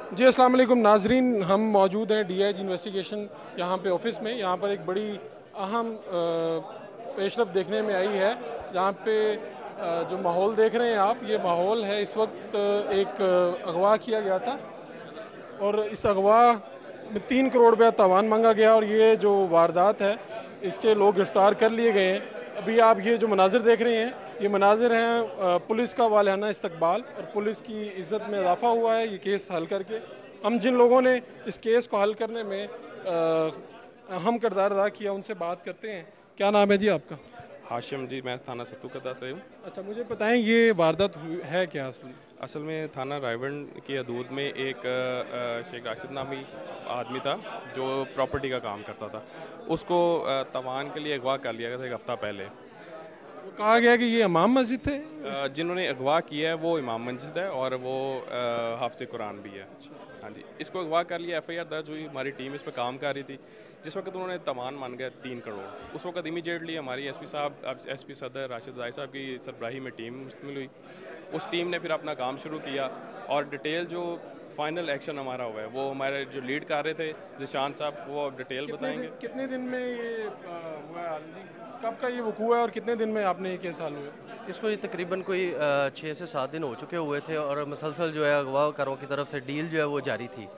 जी अस्सलाम वालेकुम नाजरीन, हम मौजूद हैं डीआईजी इन्वेस्टिगेशन यहाँ पे ऑफिस में। यहाँ पर एक बड़ी अहम पेशरफ देखने में आई है। यहाँ पे जो माहौल देख रहे हैं आप, ये माहौल है इस वक्त एक अगवा किया गया था और इस अगवा में 3 करोड़ रुपया तावान मांगा गया और ये जो वारदात है इसके लोग गिरफ्तार कर लिए गए हैं। अभी आप ये जो मनाजिर देख रहे हैं, ये मनाजिर हैं पुलिस का वालियाना इस्तकबाल और पुलिस की इज़्ज़त में इजाफा हुआ है ये केस हल करके। हम जिन लोगों ने इस केस को हल करने में अहम किरदार अदा किया उनसे बात करते हैं। क्या नाम है जी आपका? हाशिम जी, मैं थाना सत्तू का दस रही हूँ। अच्छा, मुझे बताएं ये वारदात है क्या असल? असल में थाना रायबंड की हदूद में एक शेख राशिद नामी आदमी था जो प्रॉपर्टी का काम करता था। उसको तवान के लिए अगवा कर लिया गया था एक हफ़्ता पहले। कहा गया कि ये इमाम मस्जिद थे। जिन्होंने अगवा किया है वो इमाम मस्जिद है और वो हाफिज़ कुरान भी है। हाँ जी, इसको अगवा कर लिया। FIR दर्ज हुई, हमारी टीम इस पर काम कर रही थी। जिस वक्त उन्होंने तवान मान गया 3 करोड़, उस वक्त इमीडिएटली हमारी SP सदर राशिद राय साहब की सरबराही में टीम मुश्तमिल हुई। उस टीम ने फिर अपना काम शुरू किया और डिटेल जो फाइनल एक्शन हमारा हुआ है वो हमारे जो लीड कर रहे थे जिशान साहब, वो डिटेल बताएंगे। कितने दिन में ये हुआ है आलम जी? कब का ये वकूआ है और कितने दिन में आपने ये केस हल हुए? इसको ये तकरीबन कोई 6 से 7 दिन हो चुके हुए थे और मसलसल जो है अगवाकारों की तरफ से डील जो है वो जारी थी।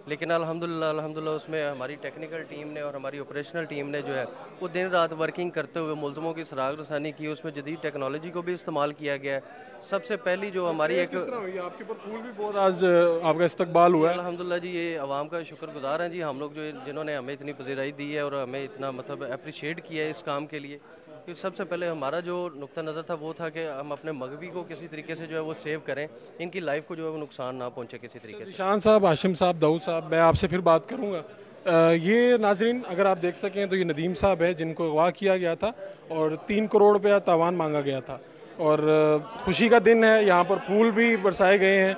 लेकिन अल्हम्दुलिल्लाह उसमें हमारी टेक्निकल टीम ने और हमारी ऑपरेशनल टीम ने जो है वो दिन रात वर्किंग करते हुए मुलज़मों की सराग रसानी की। उसमें जदीद टेक्नोलॉजी को भी इस्तेमाल किया गया है। सबसे पहली जो हमारी एक आपके ऊपर फूल भी बहुत आज आपका इस्तकबाल हुआ है। अल्हम्दुलिल्लाह जी, ये आवाम का शुक्रगुजार हैं जी हम लोग, जो जिन्होंने हमें इतनी पज़ीराई दी है और हमें इतना मतलब अप्रिशिएट किया है इस काम के लिए। कि सबसे पहले हमारा जो नुक्ता नज़र था वो था कि हम अपने मगवी को किसी तरीके से जो है वो सेव करें, इनकी लाइफ को जो है वो नुकसान ना पहुंचे किसी तरीके से। निशान साहब, हाशिम साहब, दाऊद साहब, मैं आपसे फिर बात करूंगा। ये नाजरीन अगर आप देख सकें तो ये नदीम साहब है जिनको अगवा किया गया था और 3 करोड़ रुपया तावान मांगा गया था और खुशी का दिन है, यहाँ पर फूल भी बरसाए गए हैं।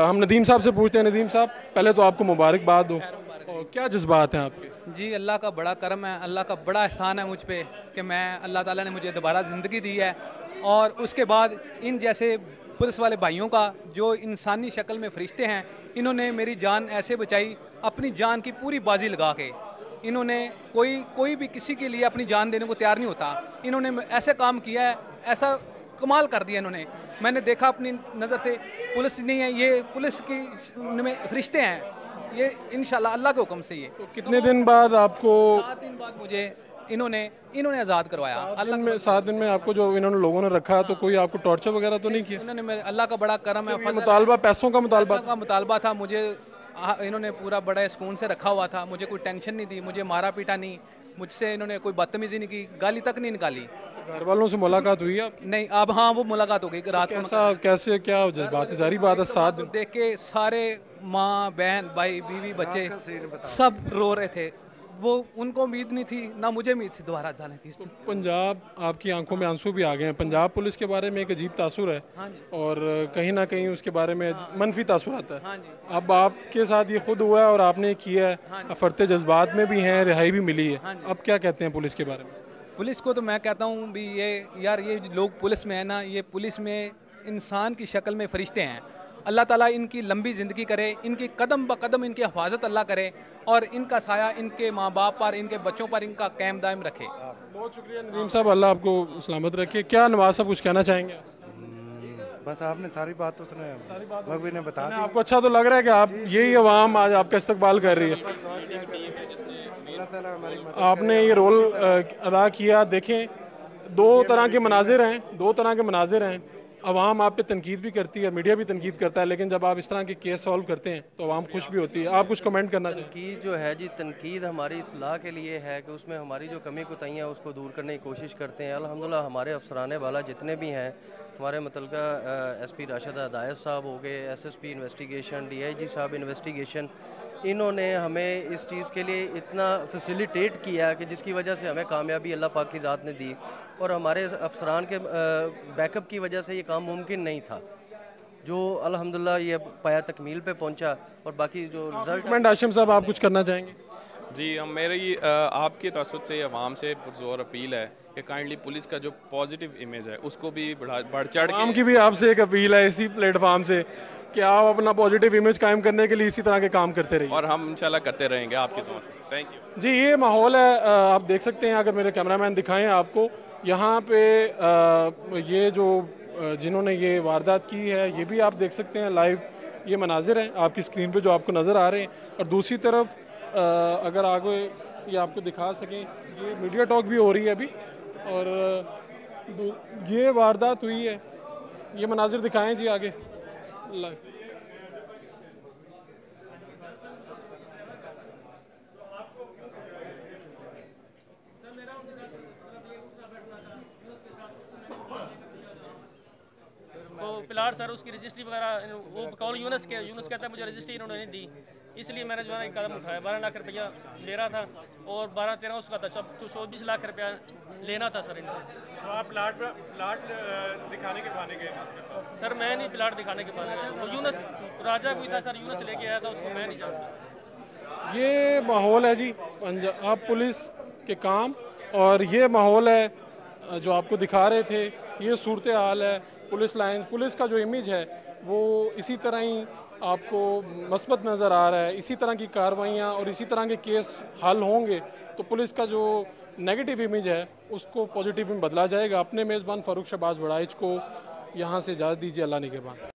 हम नदीम साहब से पूछते हैं। नदीम साहब, पहले तो आपको मुबारकबाद हो और क्या जज्बात हैं आपके? जी, अल्लाह का बड़ा करम है, अल्लाह का बड़ा एहसान है मुझ पे कि मैं अल्लाह ताला ने मुझे दोबारा ज़िंदगी दी है। और उसके बाद इन जैसे पुलिस वाले भाइयों का जो इंसानी शक्ल में फरिश्ते हैं, इन्होंने मेरी जान ऐसे बचाई, अपनी जान की पूरी बाजी लगा के। इन्होंने कोई भी किसी के लिए अपनी जान देने को तैयार नहीं होता। इन्होंने ऐसे काम किया है, ऐसा कमाल कर दिया इन्होंने। मैंने देखा अपनी नज़र से, पुलिस नहीं है ये, पुलिस की में फरिश्ते हैं ये, इंशाल्लाह अल्लाह के हुक्म से। ये तो कितने दिन बाद आपको? 7 दिन बाद मुझे इन्होंने आज़ाद करवाया। 7 दिन में आपको जो इन्होंने लोगों ने रखा, तो कोई आपको टॉर्चर वगैरह तो नहीं किया? इन्होंने मेरे, अल्लाह का बड़ा करम है। मुतालबा पैसों का मुतालबा था मुझे। इन्होंने पूरा बड़ा सुकून से रखा हुआ था, मुझे कोई टेंशन नहीं दी, मुझे मारा पीटा नहीं, मुझसे इन्होंने कोई बदतमीजी नहीं की, गाली तक नहीं निकाली। घर वालों से मुलाकात हुई आपकी? नहीं, अब हाँ वो मुलाकात हो गई रात को। कैसे क्या बात? जारी बात है, 7 दिन देख के सारे माँ बहन भाई बीवी बच्चे सब रो रहे थे। वो उनको उम्मीद नहीं थी, ना मुझे उम्मीद थी दोबारा जाने की। तो पंजाब, आपकी आंखों में आंसू भी आ गए हैं। पंजाब पुलिस के बारे में एक अजीब तासुर है। हाँ जी। और कहीं ना कहीं उसके बारे में मनफी तासुर आता है। हाँ जी। अब आपके साथ ये खुद हुआ है और आपने किया है, फरते जज्बात में भी हैं, रिहाई भी मिली है। अब क्या कहते हैं पुलिस के बारे में? पुलिस को तो मैं कहता हूँ भी ये यार, ये लोग पुलिस में है ना, ये पुलिस में इंसान की शक्ल में फरिश्ते हैं। अल्लाह ताला इनकी लंबी ज़िंदगी करे, इनकी कदम ब कदम इनकी हिफाजत अल्लाह करे और इनका साया इनके माँ बाप पर, इनके बच्चों पर इनका कायम दायम रखे। बहुत शुक्रिया नदीम साहब, अल्लाह आपको सलामत रखे। क्या नवाज साहब कुछ कहना चाहेंगे? बस आपने सारी बात तो सुना है, मगवी ने बता दी। आपको अच्छा तो लग रहा है कि आप यही आवाम आज आपका इस्तकबाल कर रही है, आपने ये रोल अदा किया। देखें, दो तरह के मनाजिर हैं। अवाम आप पे तनकीद भी करती है, मीडिया भी तनकीद करता है, लेकिन जब आप इस तरह के केस सॉल्व करते हैं तो अवाम खुश भी होती है। आप कुछ कमेंट करना चाहिए? तनकीद जो है जी, तनकीद हमारी इस्लाह के लिए है कि उसमें हमारी जो कमी कोताहियाँ हैं उसको दूर करने की कोशिश करते हैं। अल्हम्दुलिल्लाह हमारे अफसराने वाला जितने भी हैं, हमारे मुतलका SP राशिद हदायत साहब हो गए, SSP इन्वेस्टिगेशन, DIG साहब इन्वेस्टिगेशन, इन्होंने हमें इस चीज़ के लिए इतना फैसिलिटेट किया कि जिसकी वजह से हमें कामयाबी अल्लाह पाक की ज़ात ने दी और हमारे अफसरान के बैकअप की वजह से ये काम मुमकिन नहीं था, जो अल्हम्दुलिल्लाह ये पाया तकमील पे पहुंचा। और बाकी जो रिजल्ट। हाशिम साहब, आप कुछ करना चाहेंगे? जी, हम मेरी आपकी तवज्जो से आवाम से पुरज़ोर अपील है कि काइंडली पुलिस का जो पॉजिटिव इमेज है उसको भी बढ़ चढ़ आम के की भी आपसे एक अपील है इसी प्लेटफॉर्म से कि आप अपना पॉजिटिव इमेज कायम करने के लिए इसी तरह के काम करते रहिए और हम इंशाल्लाह करते रहेंगे आपकी दुआ से। थैंक यू जी। ये माहौल है, आप देख सकते हैं, अगर मेरे कैमरामैन दिखाएं आपको, यहाँ पे ये जो जिन्होंने ये वारदात की है ये भी आप देख सकते हैं लाइव, ये मनाजिर हैं आपकी स्क्रीन पे जो आपको नज़र आ रहे हैं। और दूसरी तरफ अगर आगे ये आपको दिखा सकें, ये मीडिया टॉक भी हो रही है अभी, और ये वारदात हुई है, ये मनाजिर दिखाएं जी आगे लाइव। तो पिलार सर उसकी रजिस्ट्री वगैरह वो कौन यूनस कहता है मुझे रजिस्ट्री इन्होंने नहीं दी, इसलिए मैंने जो है एक कदम उठाया। 12 लाख रुपया ले रहा था और 12-13 उसका था, 24 लाख रुपया लेना था सर इनसे। तो आप प्लाट दिखाने के बहाने गए सर मैं नहीं प्लाट दिखाने के बहाने गया, वो यूनस राजा कोई था सर, यूनस लेके आया था उसको, मैं नहीं जानता। ये माहौल है जी पंजाब पुलिस के काम, और ये माहौल है जो आपको दिखा रहे थे, ये सूरत हाल है पुलिस लाइन। पुलिस का जो इमेज है वो इसी तरह ही आपको मस्बत नज़र आ रहा है। इसी तरह की कार्रवाइयाँ और इसी तरह के केस हल होंगे तो पुलिस का जो नेगेटिव इमेज है उसको पॉजिटिव में बदला जाएगा। अपने मेज़बान फ़ारूक शहबाज वड़ाइच को यहाँ से इजाज़त दीजिए। अल्लाह निगहबान।